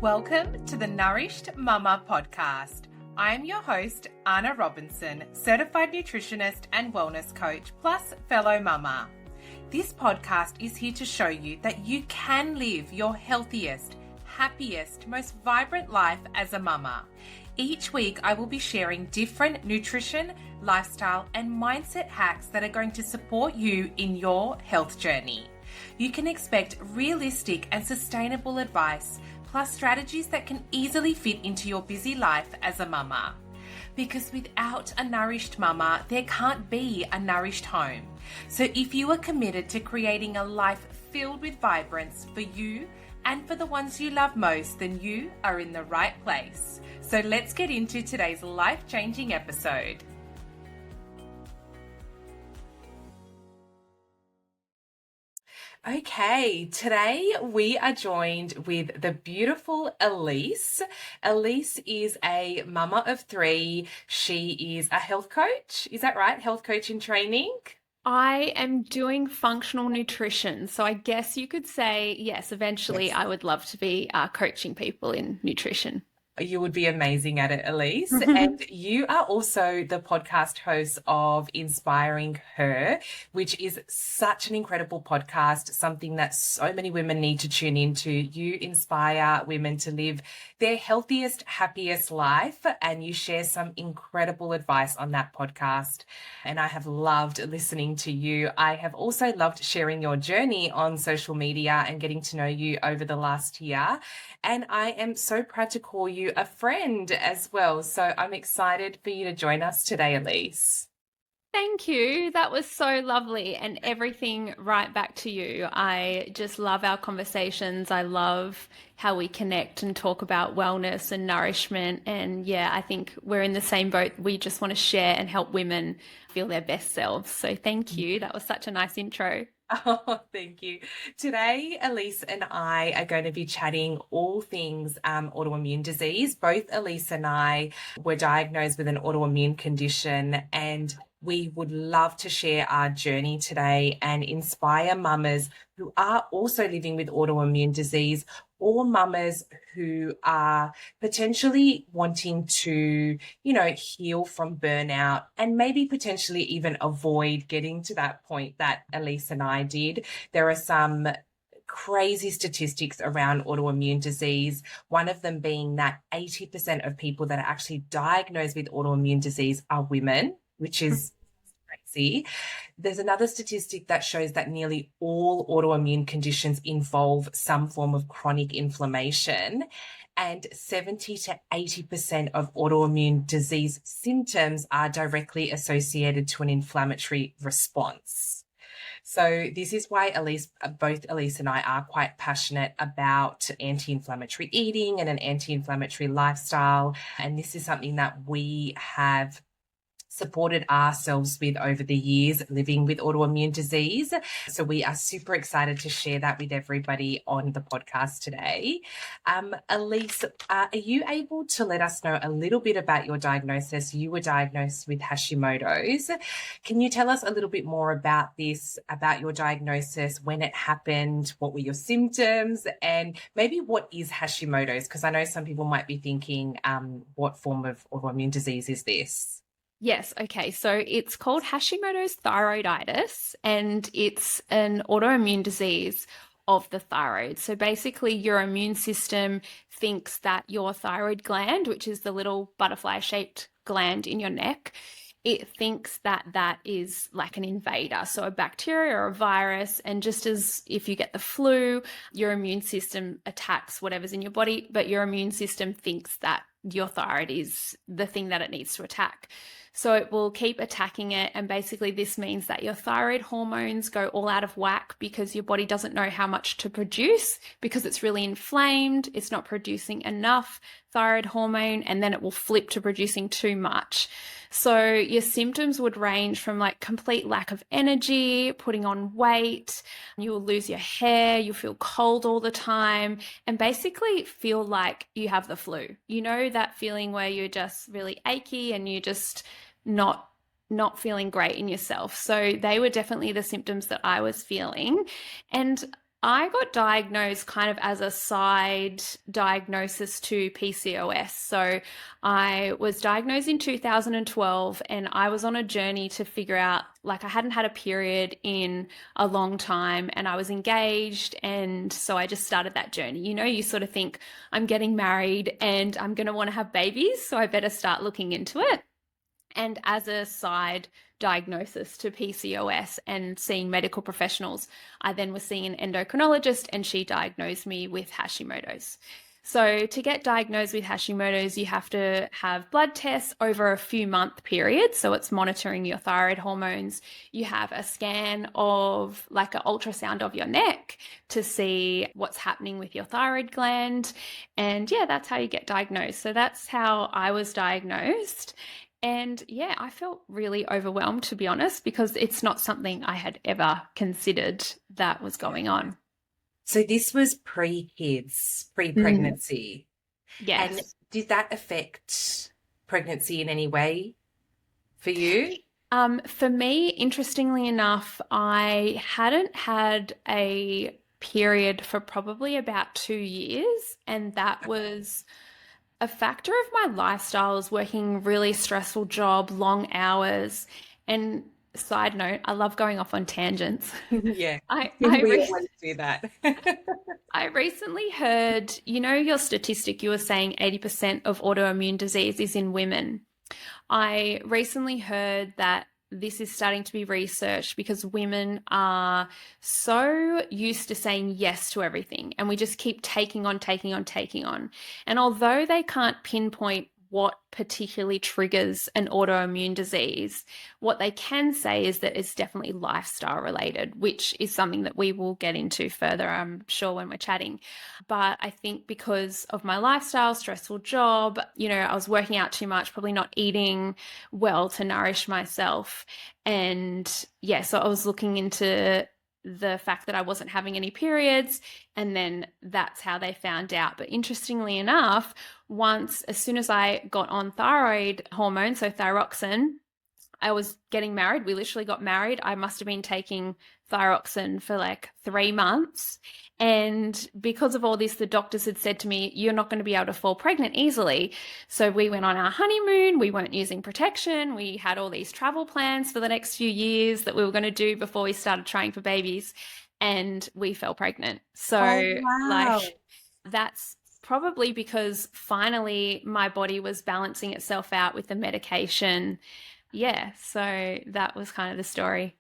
Welcome to the Nourished Mama podcast. I am your host, Anna Robinson, certified nutritionist and wellness coach, plus fellow mama. This podcast is here to show you that you can live your healthiest, happiest, most vibrant life as a mama. Each week, I will be sharing different nutrition, lifestyle, and mindset hacks that are going to support you in your health journey. You can expect realistic and sustainable advice, plus strategies that can easily fit into your busy life as a mama. Because without a nourished mama, there can't be a nourished home. So if you are committed to creating a life filled with vibrance for you and for the ones you love most, then you are in the right place. So let's get into today's life-changing episode. Okay, today we are joined with the beautiful Elise. Elise is a mama of three. She is a health coach. Is that right? Health coach in training? I am doing functional nutrition. So I guess you could say, yes, eventually I would love to be coaching people in nutrition. You would be amazing at it, Elise. And you are also the podcast host of Inspiring Her, which is such an incredible podcast, something that so many women need to tune into. You inspire women to live their healthiest, happiest life, and you share some incredible advice on that podcast. And I have loved listening to you. I have also loved sharing your journey on social media and getting to know you over the last year. And I am so proud to call you a friend as well. So I'm excited for you to join us today, Elise. Thank you. That was so lovely, and everything right back to you. I just love our conversations. I love how we connect and talk about wellness and nourishment. And yeah, I think we're in the same boat. We just want to share and help women feel their best selves. So thank you. That was such a nice intro. Oh, thank you. Today, Elise and I are going to be chatting all things autoimmune disease. Both Elise and I were diagnosed with an autoimmune condition, and we would love to share our journey today and inspire mamas who are also living with autoimmune disease, or mamas who are potentially wanting to, heal from burnout and maybe potentially even avoid getting to that point that Elise and I did. There are some crazy statistics around autoimmune disease, one of them being that 80% of people that are actually diagnosed with autoimmune disease are women, which is crazy. There's another statistic that shows that nearly all autoimmune conditions involve some form of chronic inflammation, and 70 to 80% of autoimmune disease symptoms are directly associated to an inflammatory response. So this is why both Elise and I are quite passionate about anti-inflammatory eating and an anti-inflammatory lifestyle. And this is something that we have supported ourselves with over the years living with autoimmune disease. So we are super excited to share that with everybody on the podcast today. Elise, are you able to let us know a little bit about your diagnosis? You were diagnosed with Hashimoto's. Can you tell us a little bit more about this, about your diagnosis, when it happened, what were your symptoms, and maybe what is Hashimoto's? Because I know some people might be thinking, what form of autoimmune disease is this? Yes. Okay. So it's called Hashimoto's thyroiditis, and it's an autoimmune disease of the thyroid. So basically your immune system thinks that your thyroid gland, which is the little butterfly-shaped gland in your neck, it thinks that that is like an invader, so a bacteria or a virus. And just as if you get the flu, your immune system attacks whatever's in your body, but your immune system thinks that your thyroid is the thing that it needs to attack. So it will keep attacking it. And basically this means that your thyroid hormones go all out of whack because your body doesn't know how much to produce because it's really inflamed. It's not producing enough thyroid hormone, and then it will flip to producing too much. So your symptoms would range from like complete lack of energy, putting on weight, you'll lose your hair, you'll feel cold all the time, and basically feel like you have the flu. You know that feeling where you're just really achy and you're just not feeling great in yourself. So they were definitely the symptoms that I was feeling. And I got diagnosed kind of as a side diagnosis to PCOS. So I was diagnosed in 2012 and I was on a journey to figure out, like, I hadn't had a period in a long time and I was engaged. And so I just started that journey. You know, you sort of think, I'm getting married and I'm going to want to have babies, so I better start looking into it. And as a side diagnosis to PCOS and seeing medical professionals, I then was seeing an endocrinologist and she diagnosed me with Hashimoto's. So to get diagnosed with Hashimoto's, you have to have blood tests over a few month period. So it's monitoring your thyroid hormones. You have a scan of like an ultrasound of your neck to see what's happening with your thyroid gland. And yeah, that's how you get diagnosed. So that's how I was diagnosed. And yeah, I felt really overwhelmed, to be honest, because it's not something I had ever considered that was going on. So this was pre-kids, Mm. pre-pregnancy. And Yes. did that affect pregnancy in any way for you? For me, interestingly enough, I hadn't had a period for probably about 2 years, and that was a factor of my lifestyle is working really stressful job, long hours, and side note, I love going off on tangents. Yeah, I I we re always do that. I recently heard, you know, your statistic, you were saying 80% of autoimmune disease is in women. I recently heard that this is starting to be researched because women are so used to saying yes to everything and we just keep taking on, taking on, taking on. And although they can't pinpoint what particularly triggers an autoimmune disease, what they can say is that it's definitely lifestyle related, which is something that we will get into further, I'm sure, when we're chatting. But I think because of my lifestyle, stressful job, you know, I was working out too much, probably not eating well to nourish myself. And yeah, so I was looking into the fact that I wasn't having any periods, and then that's how they found out. But interestingly enough, as soon as I got on thyroid hormone, so thyroxine, I was getting married. We literally got married. I must have been taking thyroxine for like 3 months. And because of all this, the doctors had said to me, you're not going to be able to fall pregnant easily. So we went on our honeymoon. We weren't using protection. We had all these travel plans for the next few years that we were going to do before we started trying for babies. And we fell pregnant. Oh, So, wow. like, that's probably because finally my body was balancing itself out with the medication. Yeah, so that was kind of the story.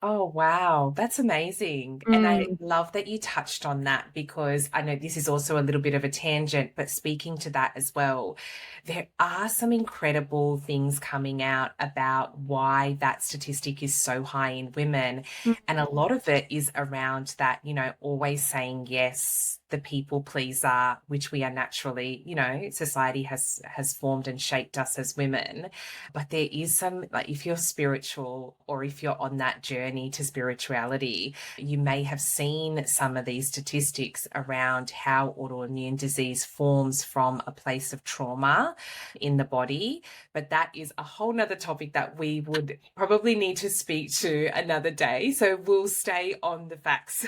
Oh, wow. That's amazing. And I Mm. love that you touched on that because I know this is also a little bit of a tangent, but speaking to that as well, there are some incredible things coming out about why that statistic is so high in women. And a lot of it is around that, always saying yes, the people pleaser, which we are naturally, society has formed and shaped us as women. But there is some, like, if you're spiritual or if you're on that journey to spirituality, you may have seen some of these statistics around how autoimmune disease forms from a place of trauma in the body. But that is a whole nother topic that we would probably need to speak to another day. So we'll stay on the facts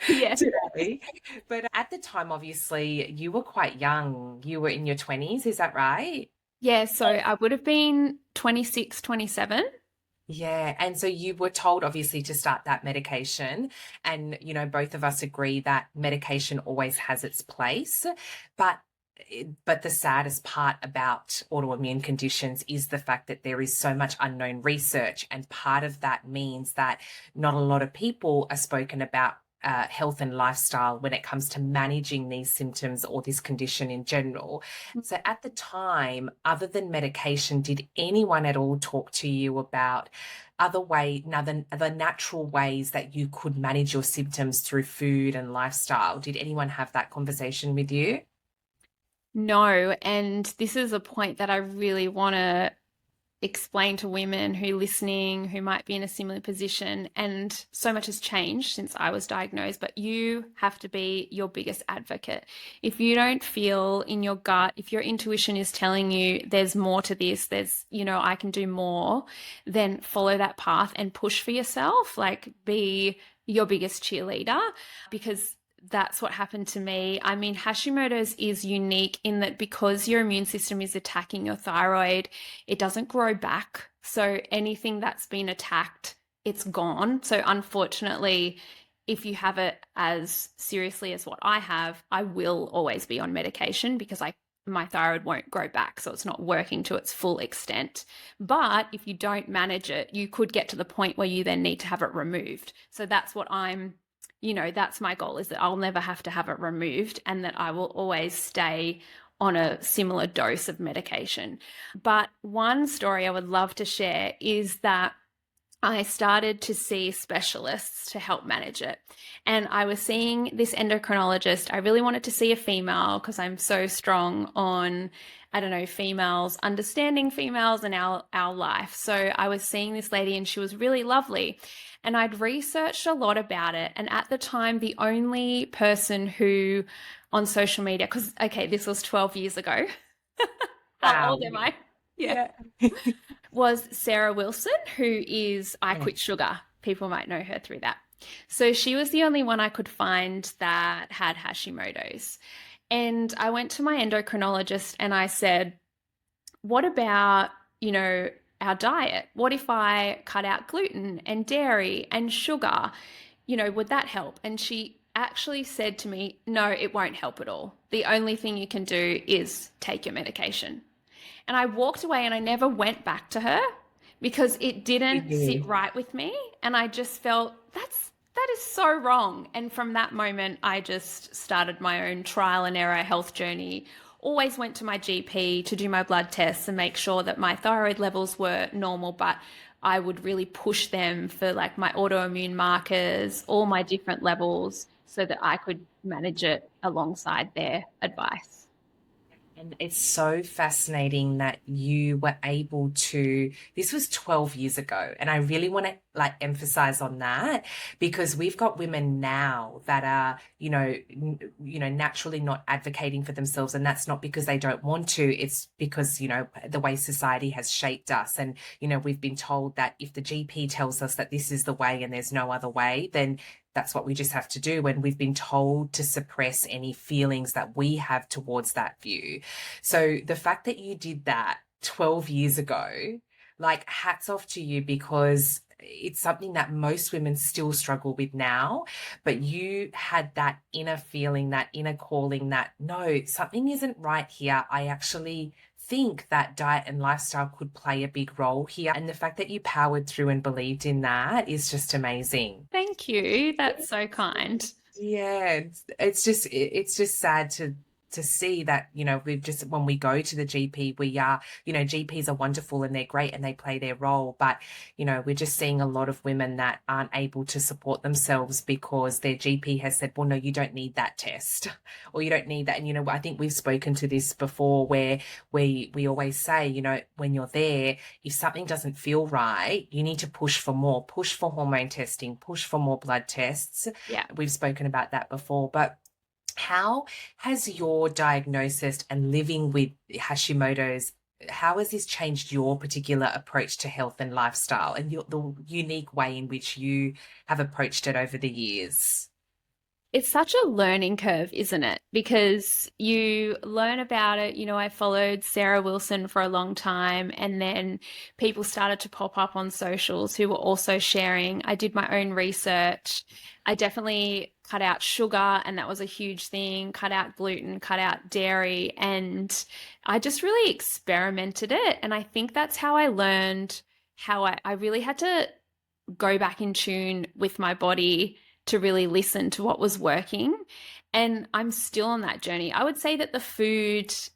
Yeah. today. But at the time, obviously, you were quite young. You were in your 20s, is that right? Yeah, so I would have been 26, 27. Yeah. And so you were told, obviously, to start that medication. And, both of us agree that medication always has its place. But but the saddest part about autoimmune conditions is the fact that there is so much unknown research. And part of that means that not a lot of people are spoken about health and lifestyle when it comes to managing these symptoms or this condition in general. So at the time, other than medication, did anyone at all talk to you about other natural ways that you could manage your symptoms through food and lifestyle? Did anyone have that conversation with you? No, and this is a point that I really want to explain to women who are listening who might be in a similar position. And so much has changed since I was diagnosed, but you have to be your biggest advocate. If you don't feel in your gut, if your intuition is telling you there's more to this, I can do more, then follow that path and push for yourself. Like, be your biggest cheerleader, because that's what happened to me. I mean, Hashimoto's is unique in that because your immune system is attacking your thyroid, it doesn't grow back. So anything that's been attacked, it's gone. So unfortunately, if you have it as seriously as what I have, I will always be on medication because my thyroid won't grow back, so it's not working to its full extent. But if you don't manage it, you could get to the point where you then need to have it removed. So that's what that's my goal, is that I'll never have to have it removed and that I will always stay on a similar dose of medication. But one story I would love to share is that I started to see specialists to help manage it. And I was seeing this endocrinologist. I really wanted to see a female because I'm so strong on, I don't know, females, understanding females and our life. So I was seeing this lady and she was really lovely. And I'd researched a lot about it. And at the time, the only person who on social media, because, okay, this was 12 years ago. How old am I? Yeah. Was Sarah Wilson, who is I Quit Sugar. People might know her through that. So she was the only one I could find that had Hashimoto's. And I went to my endocrinologist and I said, what about, our diet? What if I cut out gluten and dairy and sugar? Would that help? And she actually said to me, no, it won't help at all. The only thing you can do is take your medication. And I walked away and I never went back to her because it didn't sit right with me. And I just felt that is so wrong. And from that moment, I just started my own trial and error health journey. Always went to my GP to do my blood tests and make sure that my thyroid levels were normal, but I would really push them for like my autoimmune markers, all my different levels, so that I could manage it alongside their advice. And it's so fascinating that you were able to, this was 12 years ago. And I really want to like emphasize on that because we've got women now that are, naturally not advocating for themselves. And that's not because they don't want to. It's because, the way society has shaped us. And, we've been told that if the GP tells us that this is the way and there's no other way, then that's what we just have to do when we've been told to suppress any feelings that we have towards that view. So the fact that you did that 12 years ago, like hats off to you because it's something that most women still struggle with now, but you had that inner feeling, that inner calling that no, something isn't right here. I actually think that diet and lifestyle could play a big role here. And the fact that you powered through and believed in that is just amazing. Thank you. That's so kind. Yeah, it's just sad to see that, we've just, when we go to the GP, we are, GPs are wonderful and they're great and they play their role. But, we're just seeing a lot of women that aren't able to support themselves because their GP has said, well, no, you don't need that test or you don't need that. And, I think we've spoken to this before where we always say, when you're there, if something doesn't feel right, you need to push for more, push for hormone testing, push for more blood tests. Yeah. We've spoken about that before, but how has your diagnosis and living with Hashimoto's, how has this changed your particular approach to health and lifestyle and the unique way in which you have approached it over the years? It's such a learning curve, isn't it? Because you learn about it. I followed Sarah Wilson for a long time, and then people started to pop up on socials who were also sharing. I did my own research. I definitely cut out sugar, and that was a huge thing. Cut out gluten, cut out dairy, and I just really experimented it. And I think that's how I learned how I really had to go back in tune with my body to really listen to what was working. And I'm still on that journey. I would say that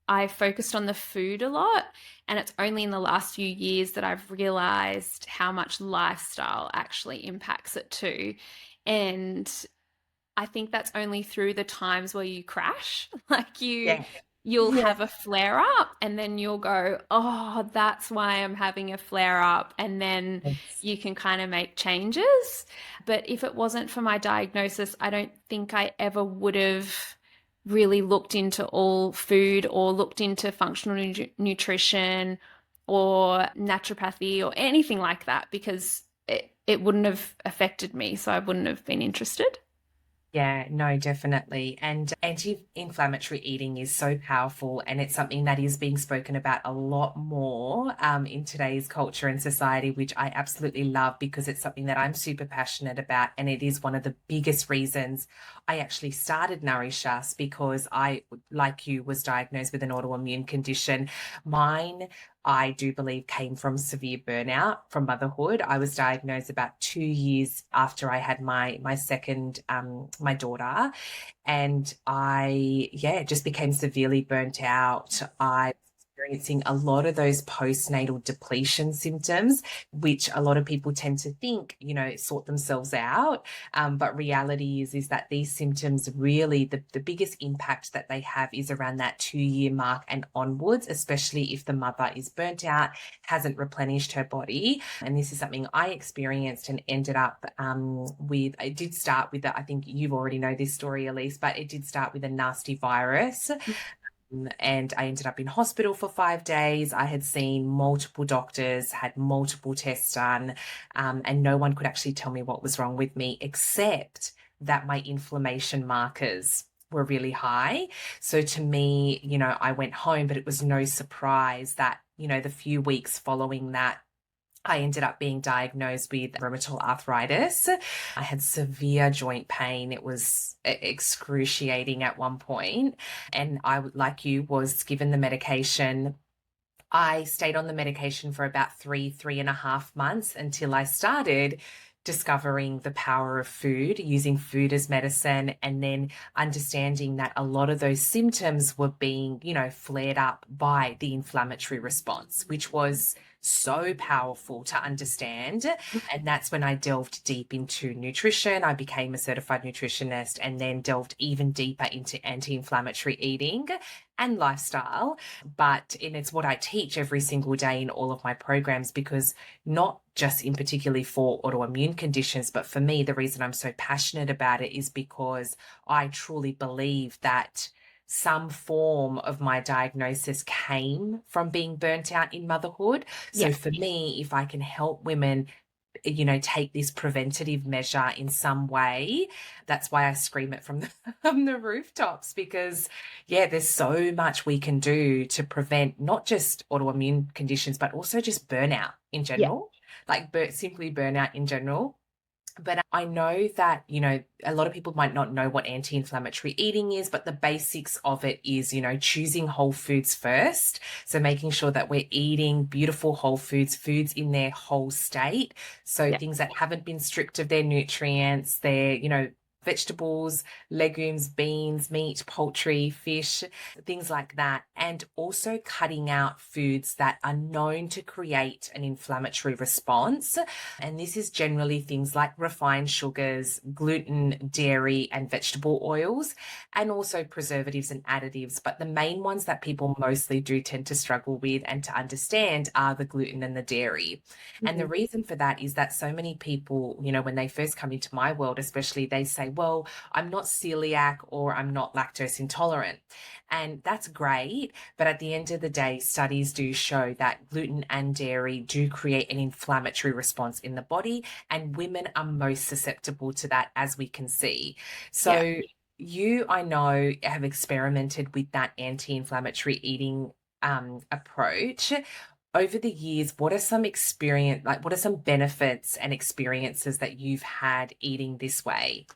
I focused on the food a lot. And it's only in the last few years that I've realized how much lifestyle actually impacts it too. And I think that's only through the times where you crash. Like you'll have a flare up and then you'll go, oh, that's why I'm having a flare up. And then you can kind of make changes. But if it wasn't for my diagnosis, I don't think I ever would have really looked into all food or looked into functional nutrition or naturopathy or anything like that, because it wouldn't have affected me, so I wouldn't have been interested. Yeah, no, definitely. And anti-inflammatory eating is so powerful, and it's something that is being spoken about a lot more in today's culture and society, which I absolutely love because it's something that I'm super passionate about. And it is one of the biggest reasons I actually started Nourish Us, because I, like you, was diagnosed with an autoimmune condition. Mine, I do believe, came from severe burnout from motherhood. I was diagnosed about 2 years after I had my second my daughter, and I, yeah, just became severely burnt out. I was experiencing a lot of those postnatal depletion symptoms, which a lot of people tend to think, sort themselves out. But reality is that these symptoms really, the biggest impact that they have is around that 2 year mark and onwards, especially if the mother is burnt out, hasn't replenished her body. And this is something I experienced and ended up with. It did start with, I think you already know this story, Elise, but it did start with a nasty virus. And I ended up in hospital for 5 days. I had seen multiple doctors, had multiple tests done, and no one could actually tell me what was wrong with me, except that my inflammation markers were really high. So to me, I went home, but it was no surprise that, the few weeks following that, I ended up being diagnosed with rheumatoid arthritis. I had severe joint pain. It was excruciating at one point. And I, like you, was given the medication. I stayed on the medication for about 3.5 months until I started discovering the power of food, using food as medicine, and then understanding that a lot of those symptoms were being, flared up by the inflammatory response, which was so powerful to understand. And that's when I delved deep into nutrition. I became a certified nutritionist and then delved even deeper into anti-inflammatory eating and lifestyle. And it's what I teach every single day in all of my programs, because not just in particularly for autoimmune conditions, but for me, the reason I'm so passionate about it is because I truly believe that some form of my diagnosis came from being burnt out in motherhood. So Yeah. for me, if I can help women, take this preventative measure in some way, that's why I scream it from from the rooftops, because, yeah, there's so much we can do to prevent not just autoimmune conditions, but also just burnout in Yeah. general, like simply burnout in general. But I know that, a lot of people might not know what anti-inflammatory eating is, but the basics of it is, choosing whole foods first. So making sure that we're eating beautiful whole foods, foods in their whole state. So Yeah. things that haven't been stripped of their nutrients, their, vegetables, legumes, beans, meat, poultry, fish, things like that. And also cutting out foods that are known to create an inflammatory response. And this is generally things like refined sugars, gluten, dairy, and vegetable oils, and also preservatives and additives. But the main ones that people mostly do tend to struggle with and to understand are the gluten and the dairy. And the reason for that is that so many people, when they first come into my world, especially, they say, well, I'm not celiac or I'm not lactose intolerant. And that's great. But at the end of the day, studies do show that gluten and dairy do create an inflammatory response in the body, and women are most susceptible to that, as we can see. Yeah. So you, I know, have experimented with that anti-inflammatory eating approach. Over the years, what are some benefits and experiences that you've had eating this way?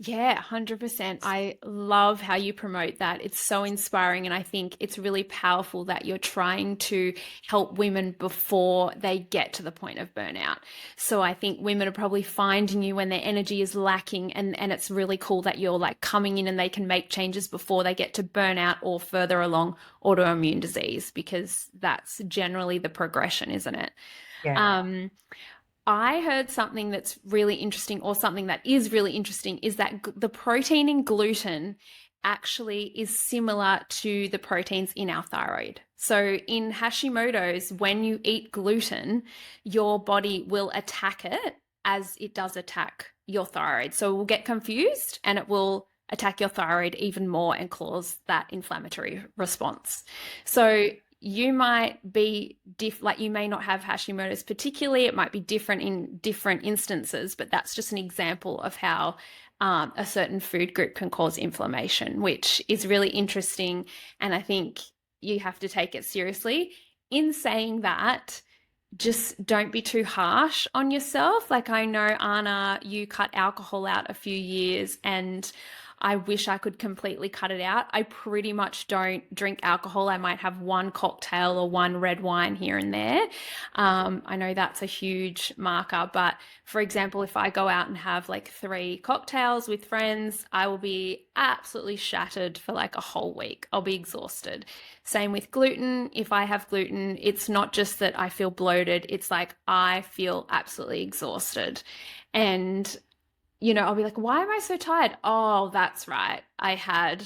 Yeah, 100%. I love how you promote that. It's so inspiring. And I think it's really powerful that you're trying to help women before they get to the point of burnout. So I think women are probably finding you when their energy is lacking. And it's really cool that you're like coming in and they can make changes before they get to burnout or further along autoimmune disease, because that's generally the progression, isn't it? Yeah. Um, I heard something that's really interesting, or something that is really interesting, is that the protein in gluten actually is similar to the proteins in our thyroid. So in Hashimoto's, when you eat gluten, your body will attack it as it does attack your thyroid. So it will get confused and it will attack your thyroid even more and cause that inflammatory response. So you might be like you may not have Hashimoto's particularly. It might be different in different instances, but that's just an example of how a certain food group can cause inflammation, which is really interesting. And I think you have to take it seriously. In saying that, just don't be too harsh on yourself. Like I know, Anna, you cut alcohol out a few years, and I wish I could completely cut it out. I pretty much don't drink alcohol. I might have one cocktail or one red wine here and there. I know that's a huge marker, but for example, if I go out and have like 3 cocktails with friends, I will be absolutely shattered for like a whole week. I'll be exhausted. Same with gluten. If I have gluten, it's not just that I feel bloated, it's like I feel absolutely exhausted. And I'll be like, why am I so tired? Oh, that's right. I had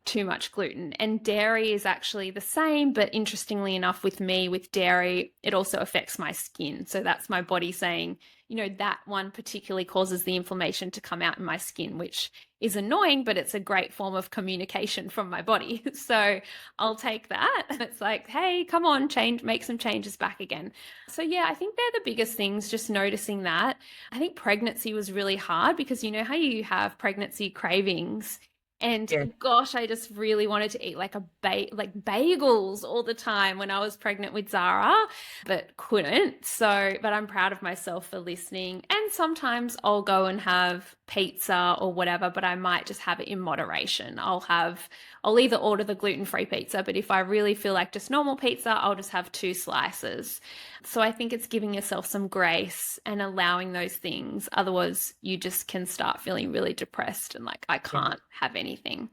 too much gluten. And dairy is actually the same, but interestingly enough, with me, with dairy, it also affects my skin. So that's my body saying, that one particularly causes the inflammation to come out in my skin, which is annoying, but it's a great form of communication from my body. So I'll take that. And it's like, hey, come on, make some changes back again. So yeah, I think they're the biggest things, just noticing that. I think pregnancy was really hard because you know how you have pregnancy cravings. And Yeah. gosh, I just really wanted to eat like like bagels all the time when I was pregnant with Zara, but couldn't. So, but I'm proud of myself for listening. And sometimes I'll go and have pizza or whatever, but I might just have it in moderation. I'll either order the gluten-free pizza, but if I really feel like just normal pizza, I'll just have 2 slices. So I think it's giving yourself some grace and allowing those things. Otherwise, you just can start feeling really depressed and like, I Yeah. can't have anything.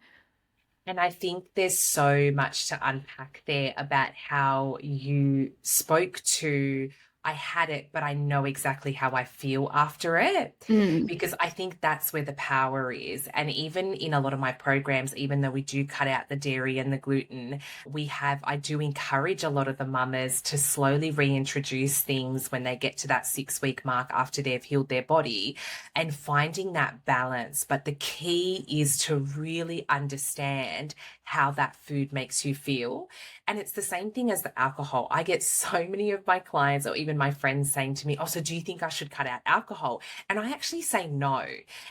And I think there's so much to unpack there about how you spoke to, I had it, but I know exactly how I feel after it. Mm. Because I think that's where the power is. And even in a lot of my programs, even though we do cut out the dairy and the gluten, I do encourage a lot of the mamas to slowly reintroduce things when they get to that 6-week mark after they've healed their body and finding that balance. But the key is to really understand how that food makes you feel. And it's the same thing as the alcohol. I get so many of my clients or even my friends saying to me, oh, so do you think I should cut out alcohol? And I actually say no.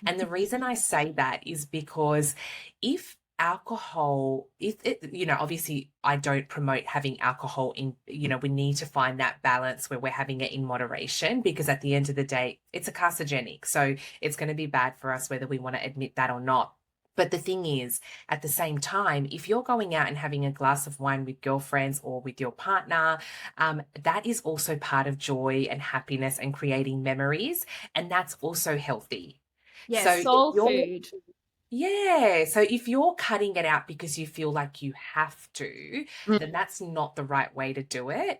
And the reason I say that is because if alcohol, if it, obviously I don't promote having alcohol in, we need to find that balance where we're having it in moderation, because at the end of the day, it's a carcinogenic. So it's going to be bad for us whether we want to admit that or not. But the thing is, at the same time, if you're going out and having a glass of wine with girlfriends or with your partner, that is also part of joy and happiness and creating memories. And that's also healthy. Yeah, So soul food. so if you're cutting it out because you feel like you have to, then that's not the right way to do it.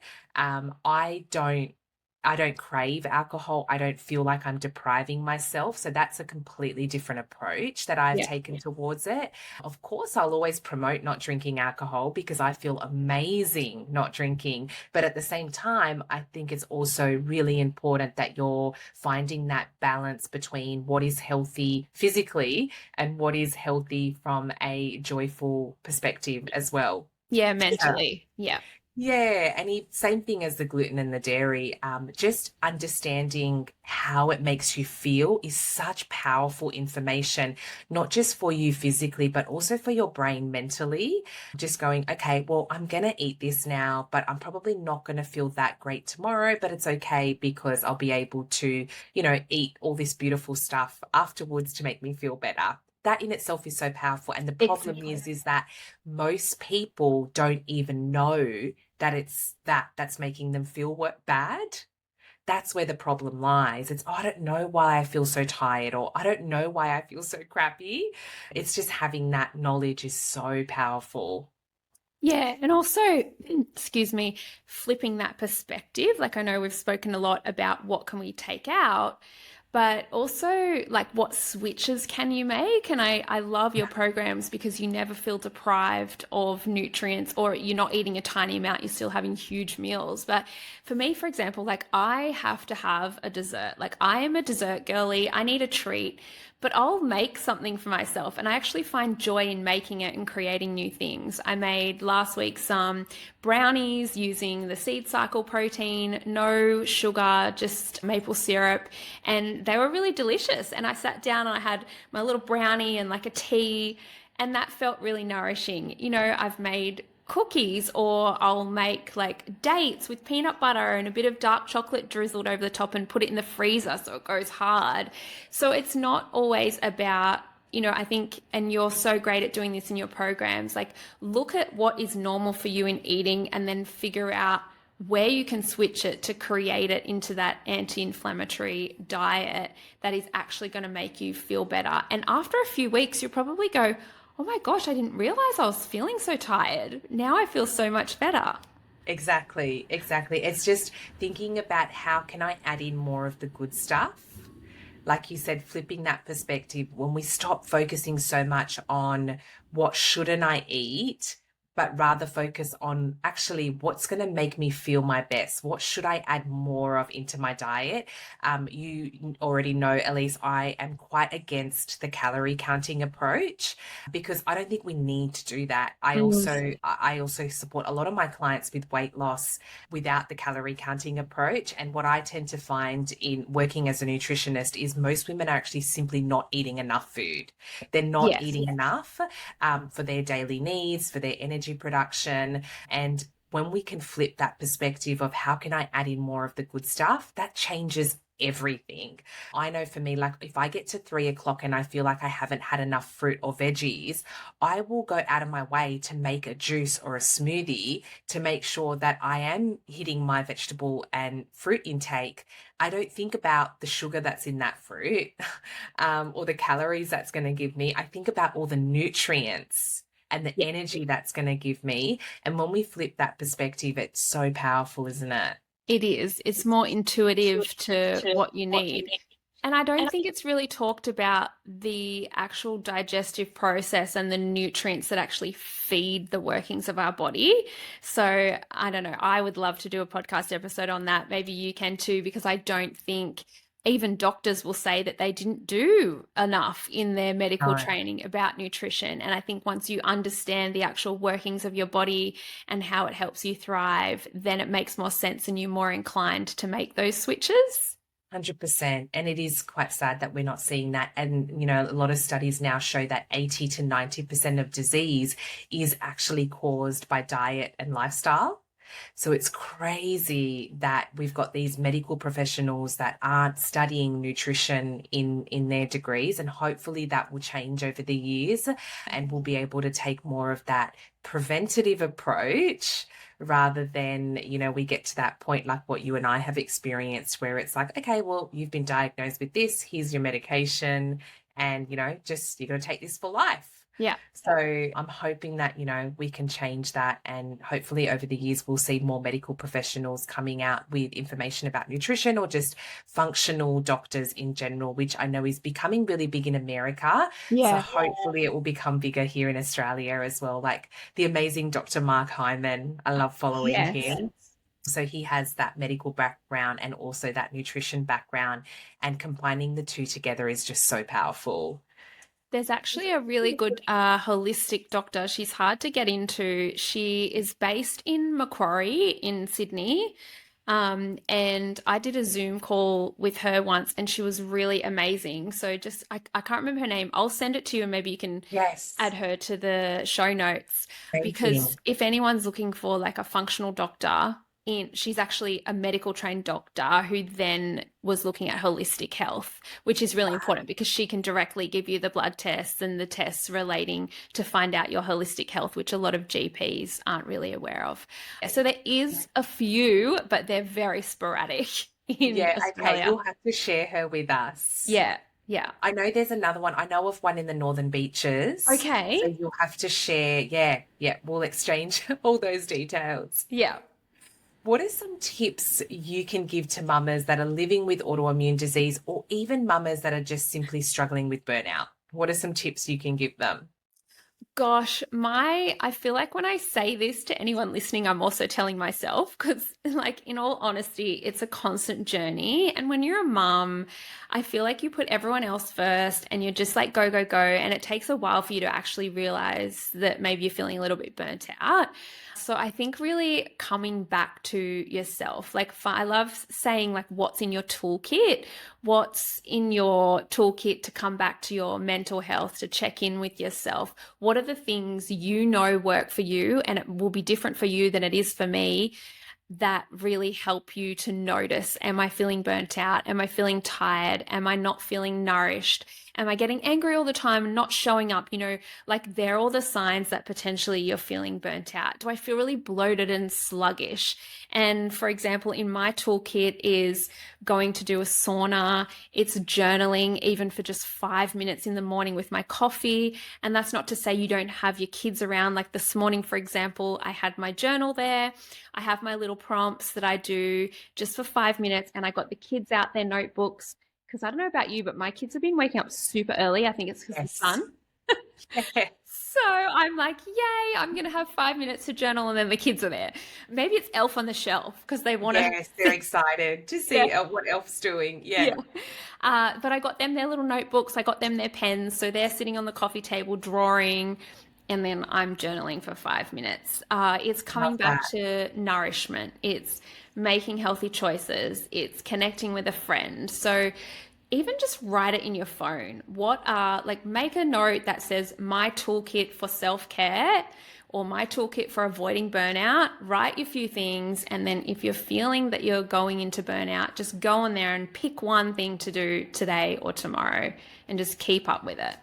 I don't crave alcohol. I don't feel like I'm depriving myself. So that's a completely different approach that I've Yeah. taken towards it. Of course, I'll always promote not drinking alcohol because I feel amazing not drinking. But at the same time, I think it's also really important that you're finding that balance between what is healthy physically and what is healthy from a joyful perspective as well. Yeah, mentally. Yeah. Yeah, and same thing as the gluten and the dairy. Just understanding how it makes you feel is such powerful information, not just for you physically, but also for your brain mentally. Just going, okay, well, I'm going to eat this now, but I'm probably not going to feel that great tomorrow, but it's okay because I'll be able to, eat all this beautiful stuff afterwards to make me feel better. That in itself is so powerful. And the problem Exactly. is that most people don't even know that it's that's making them feel bad. That's where the problem lies. It's, oh, I don't know why I feel so tired, or I don't know why I feel so crappy. It's just having that knowledge is so powerful. Yeah, and also, excuse me, flipping that perspective. Like I know we've spoken a lot about what can we take out, but also like what switches can you make? And I love your programs because you never feel deprived of nutrients, or you're not eating a tiny amount, you're still having huge meals. But for me, for example, like I have to have a dessert. Like I am a dessert girly. I need a treat. but I'll make something for myself, and I actually find joy in making it and creating new things. I made last week some brownies using the seed cycle protein, no sugar, just maple syrup, and they were really delicious. And I sat down and I had my little brownie and like a tea, and that felt really nourishing. You know, I've made cookies, or I'll make like dates with peanut butter and a bit of dark chocolate drizzled over the top and put it in the freezer so it goes hard. So it's not always about, you know, I think, and you're so great at doing this in your programs, like look at what is normal for you in eating and then figure out where you can switch it to create it into that anti-inflammatory diet that is actually going to make you feel better. And after a few weeks, you'll probably go, oh my gosh, I didn't realize I was feeling so tired. Now I feel so much better. Exactly, exactly. It's just thinking about how can I add in more of the good stuff? Like you said, flipping that perspective, when we stop focusing so much on what shouldn't I eat, but rather focus on actually what's going to make me feel my best. What should I add more of into my diet? You already know, Elise, I am quite against the calorie counting approach because I don't think we need to do that. I also support a lot of my clients with weight loss without the calorie counting approach. And what I tend to find in working as a nutritionist is most women are actually simply not eating enough food. They're not Yes. eating enough for their daily needs, for their energy production. And when we can flip that perspective of how can I add in more of the good stuff, that changes everything. I know for me, like if I get to 3 o'clock and I feel like I haven't had enough fruit or veggies, I will go out of my way to make a juice or a smoothie to make sure that I am hitting my vegetable and fruit intake. I don't think about the sugar that's in that fruit or the calories that's going to give me. I think about all the nutrients and the energy that's going to give me. And when we flip that perspective, it's so powerful, isn't it? It is. It's more intuitive to what you need. And I don't think it's really talked about the actual digestive process and the nutrients that actually feed the workings of our body. So I don't know. I would love to do a podcast episode on that. Maybe you can too, because I don't think even doctors will say that they didn't do enough in their medical No. training about nutrition. And I think once you understand the actual workings of your body and how it helps you thrive, then it makes more sense and you're more inclined to make those switches. 100%. And it is quite sad that we're not seeing that. And, you know, a lot of studies now show that 80 to 90% of disease is actually caused by diet and lifestyle. So it's crazy that we've got these medical professionals that aren't studying nutrition in their degrees, and hopefully that will change over the years and we'll be able to take more of that preventative approach rather than, you know, we get to that point like what you and I have experienced where it's like, okay, well, you've been diagnosed with this, here's your medication, and, you know, just you're going to take this for life. Yeah. So I'm hoping that, you know, we can change that, and hopefully over the years we'll see more medical professionals coming out with information about nutrition, or just functional doctors in general, which I know is becoming really big in America. So hopefully it will become bigger here in Australia as well. Like the amazing Dr. Mark Hyman, I love following him. So he has that medical background and also that nutrition background, and combining the two together is just so powerful. There's actually a really good holistic doctor. She's hard to get into. She is based in Macquarie in Sydney. And I did a Zoom call with her once and she was really amazing. So just, I can't remember her name. I'll send it to you and maybe you can Yes. add her to the show notes. Thank Because you. if anyone's looking for like a functional doctor, she's actually a medical trained doctor who then was looking at holistic health, which is really important because she can directly give you the blood tests and the tests relating to find out your holistic health, which a lot of GPs aren't really aware of. So there is a few, but they're very sporadic in Yeah, okay, Australia. you'll have to share her with us. Yeah, yeah. I know there's another one. I know of one in the Northern Beaches. So Okay. you'll have to share. Yeah, yeah, we'll exchange all those details. Yeah. What are some tips you can give to mamas that are living with autoimmune disease, or even mamas that are just simply struggling with burnout? What are some tips you can give them? Gosh, I feel like when I say this to anyone listening, I'm also telling myself because, like, in all honesty, it's a constant journey. And when you're a mum, I feel like you put everyone else first and you're just like, go, go, go. And it takes a while for you to actually realize that maybe you're feeling a little bit burnt out. So I think really coming back to yourself, like, I love saying, like, what's in your toolkit? What's in your toolkit to come back to your mental health, to check in with yourself? What are the things you know work for you, and it will be different for you than it is for me, that really help you to notice, am I feeling burnt out? Am I feeling tired? Am I not feeling nourished? Am I getting angry all the time and not showing up? Like, they're all the signs that potentially you're feeling burnt out. Do I feel really bloated and sluggish? And for example, in my toolkit is going to do a sauna, it's journaling, even for just 5 minutes in the morning with my coffee. And that's not to say you don't have your kids around. Like this morning, for example, I had my journal there. I have my little prompts that I do just for 5 minutes, and I got the kids out their notebooks because I don't know about you, but my kids have been waking up super early. I think it's because the Yes. sun. So I'm like, yay, I'm going to have 5 minutes to journal, and then the kids are there. Maybe it's Elf on the Shelf because they want to. Yes, they're excited to Yeah. see what Elf's doing. Yeah. Yeah. But I got them their little notebooks, I got them their pens. So they're sitting on the coffee table drawing, and then I'm journaling for 5 minutes. It's coming Love back that. to nourishment, it's making healthy choices, it's connecting with a friend. So even just write it in your phone. Like, make a note that says my toolkit for self care or my toolkit for avoiding burnout. Write your few things. And then if you're feeling that you're going into burnout, just go on there and pick one thing to do today or tomorrow and just keep up with it.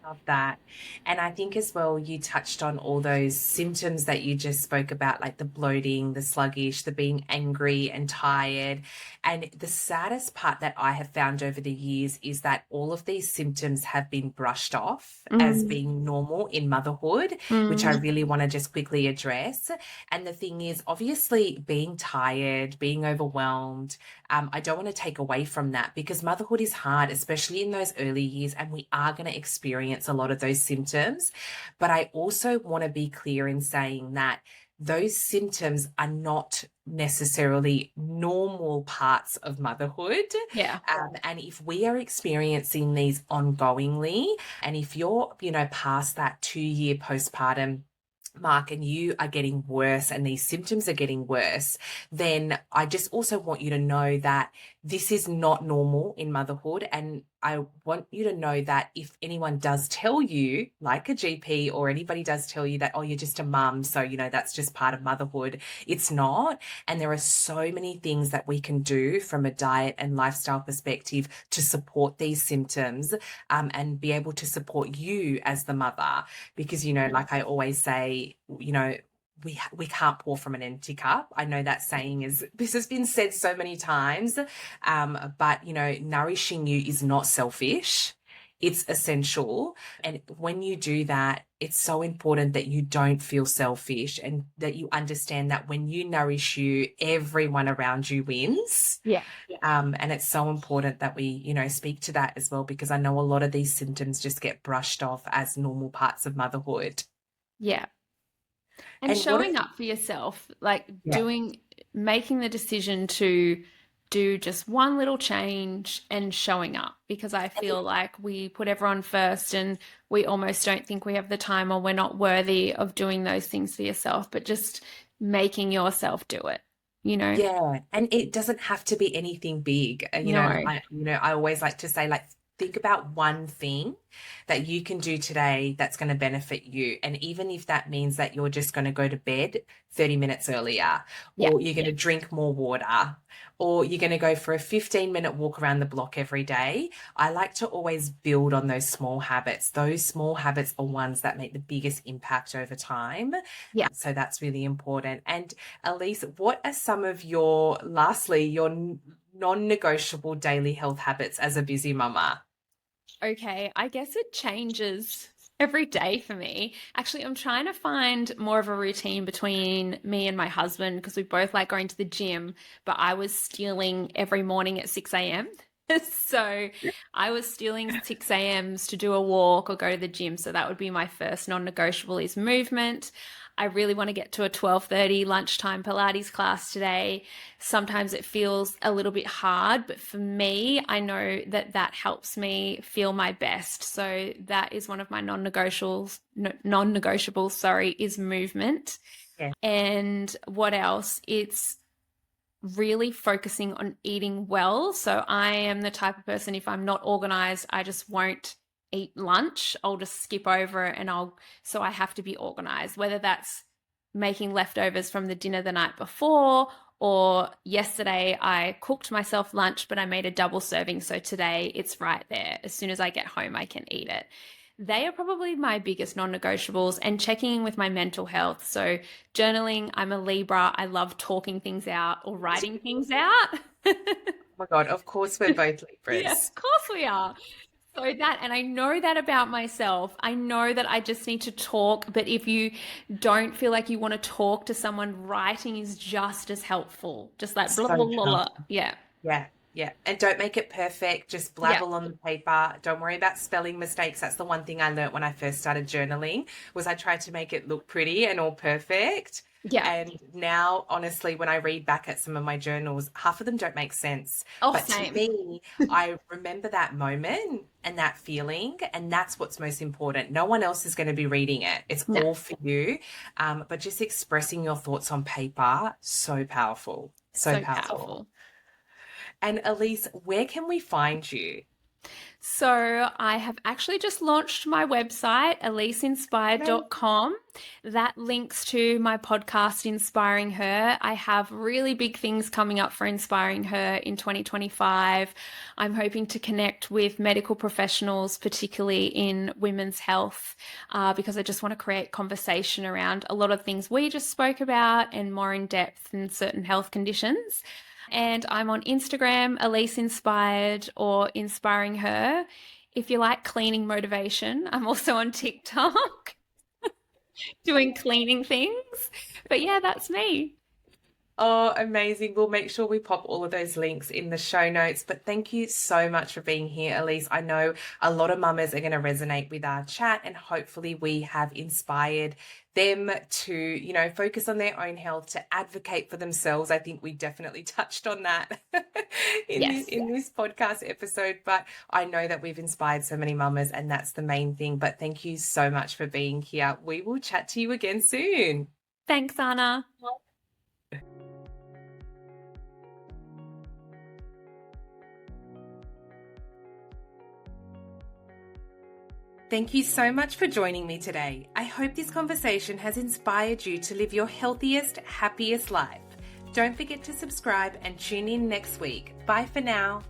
Love that. And I think as well, you touched on all those symptoms that you just spoke about, like the bloating, the sluggish, the being angry and tired. And the saddest part that I have found over the years is that all of these symptoms have been brushed off as Mm, being normal in motherhood, which I mm, really want to just quickly address. And the thing is, obviously, being tired, being overwhelmed, I don't want to take away from that because motherhood is hard, especially in those early years, and we are going to experience a lot of those symptoms. But I also want to be clear in saying that those symptoms are not necessarily normal parts of motherhood. yeah. And if we are experiencing these ongoingly, and if you're, past that 2 year postpartum mark and you are getting worse and these symptoms are getting worse, then I just also want you to know that this is not normal in motherhood. And I want you to know that if anyone does tell you, like a GP or anybody does tell you that, oh, you're just a mum, so, that's just part of motherhood, it's not. And there are so many things that we can do from a diet and lifestyle perspective to support these symptoms, and be able to support you as the mother. Because, like I always say, we can't pour from an empty cup. I know that saying this has been said so many times, but nourishing you is not selfish. It's essential. And when you do that, it's so important that you don't feel selfish and that you understand that when you nourish you, everyone around you wins. Yeah. And it's so important that we, speak to that as well, because I know a lot of these symptoms just get brushed off as normal parts of motherhood. Yeah. And And what showing if, up for yourself, like yeah, making the decision to do just one little change and showing up, because I feel like we put everyone first and we almost don't think we have the time or we're not worthy of doing those things for yourself, but just making yourself do it, you know? yeah, and it doesn't have to be anything big. No. I always like to say, like, think about one thing that you can do today that's going to benefit you. And even if that means that you're just going to go to bed 30 minutes earlier, Yeah. or you're going to drink more water, or you're going to go for a 15-minute walk around the block every day, I like to always build on those small habits. Those small habits are ones that make the biggest impact over time. Yeah. So that's really important. And Elise, what are some of lastly, your non-negotiable daily health habits as a busy mama? Okay, I guess it changes every day for me. Actually, I'm trying to find more of a routine between me and my husband because we both like going to the gym, but I was stealing every morning at 6 a.m. So I was stealing 6 a.m.s to do a walk or go to the gym. So that would be my first non-negotiable is movement. I really want to get to a 12:30 lunchtime Pilates class today. Sometimes it feels a little bit hard, but for me, I know that that helps me feel my best. So that is one of my non-negotiables, sorry, is movement. Yeah. And what else? It's really focusing on eating well. So I am the type of person, if I'm not organized, I just won't eat lunch. I'll just skip over it, so I have to be organized, whether that's making leftovers from the dinner the night before, or yesterday I cooked myself lunch, but I made a double serving. So today it's right there. As soon as I get home, I can eat it. They are probably my biggest non-negotiables, and checking in with my mental health. So journaling, I'm a Libra. I love talking things out or writing things out. Oh my God, of course we're both Libras. Yeah, of course we are. So that, and I know that about myself. I know that I just need to talk, but if you don't feel like you want to talk to someone, writing is just as helpful. Just like blah, So blah, blah, blah. helpful. Yeah. Yeah, yeah. And don't make it perfect. Just Yeah. blabble on the paper. Don't worry about spelling mistakes. That's the one thing I learned when I first started journaling, was I tried to make it look pretty and all perfect. Yeah. And now, honestly, when I read back at some of my journals, half of them don't make sense. Oh, But same. to me, I remember that moment and that feeling, and that's what's most important. No one else is going to be reading it. It's No. all for you. But just expressing your thoughts on paper, so powerful. So powerful. And Elise, where can we find you? So I have actually just launched my website, eliseinspired.com. That links to my podcast, Inspiring Her. I have really big things coming up for Inspiring Her in 2025. I'm hoping to connect with medical professionals, particularly in women's health, because I just want to create conversation around a lot of things we just spoke about and more in depth in certain health conditions. And I'm on Instagram, Elise Inspired or Inspiring Her. If you like cleaning motivation, I'm also on TikTok doing cleaning things. But yeah, that's me. Oh, amazing. We'll make sure we pop all of those links in the show notes. But thank you so much for being here, Elise. I know a lot of mamas are going to resonate with our chat, and hopefully we have inspired them to, focus on their own health, to advocate for themselves. I think we definitely touched on that in this podcast episode, but I know that we've inspired so many mamas, and that's the main thing. But thank you so much for being here. We will chat to you again soon. Thanks, Anna. Thank you so much for joining me today. I hope this conversation has inspired you to live your healthiest, happiest life. Don't forget to subscribe and tune in next week. Bye for now.